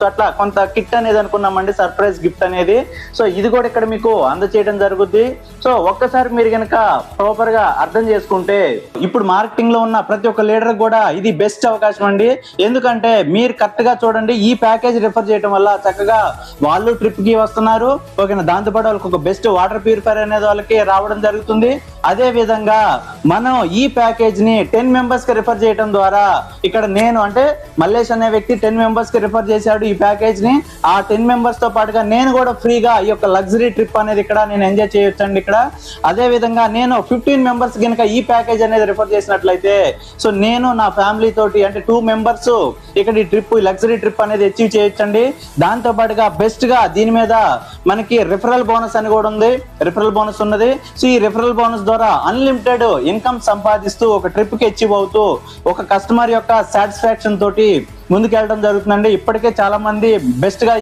So అట్లా కొంత kit అనేది అనుకున్నామండి, సర్ప్రైజ్ గిఫ్ట్ అనేది. సో ఇది కూడా ఇక్కడ మీకు అందచేయడం జరుగుద్ది. సో ఒక్కసారి మీరు కనుక ప్రాపర్ గా అర్థం చేసుకుంటే ఇప్పుడు మార్కెటింగ్ లో ఉన్న ప్రతి ఒక్క లీడర్ కూడా ఇది బెస్ట్ అవకాశం అండి. ఎందుకంటే మీరు కరెక్ట్ గా చూడండి, ఈ ప్యాకేజ్ రిఫర్ చేయడం వల్ల చక్కగా వాళ్ళు ట్రిప్ కి వస్తున్నారు, ఓకేనా. దాంతోపాటు వాళ్ళకి ఒక బెస్ట్ వాటర్ ప్యూరిఫైర్ అనేది వాళ్ళకి రావడం జరుగుతుంది. అదే విధంగా మనం ఈ ప్యాకేజ్ ని 10 మెంబర్స్ కి రిఫర్ చేయడం ద్వారా ఇక్కడ నేను అంటే మల్లేష్ అనే వ్యక్తి 10 మెంబర్స్ కి రిఫర్ చేశాడు ఈ ప్యాకేజ్ ని. ఆ 10 మెంబర్స్ తో పాటుగా నేను కూడా ఫ్రీగా ఈ యొక్క లగ్జరీ ట్రిప్ అనేది ఇక్కడ నేను ఎంజాయ్ చేయొచ్చండి ఇక్కడ. అదే విధంగా నేను 15 మెంబర్స్ కనుక ఈ ప్యాకేజ్ అనేది రిఫర్ చేసినట్లయితే సో నేను నా ఫ్యామిలీ తోటి అంటే 2 మెంబర్స్ ఇక్కడ ఈ ట్రిప్ లగ్జరీ ట్రిప్ అనేది అచీవ్ చేయొచ్చండి. దాంతో పాటుగా బెస్ట్ గా దీని మీద మనకి రిఫరల్ బోనస్ అని కూడా ఉంది, రిఫరల్ బోనస్ ఉన్నది. సో ఈ రిఫరల్ బోనస్ ద్వారా అన్లిమిటెడ్ ఇన్కమ్ సంపాదిస్తూ ఒక ట్రిప్ కి అచీవ్ అవుతూ ఒక కస్టమర్ యొక్క సాటిస్ఫాక్షన్ తోటి ముందుకెళ్ళడం జరుగుతుందండి. ఇప్పటికే చాలా మంది బెస్ట్ గా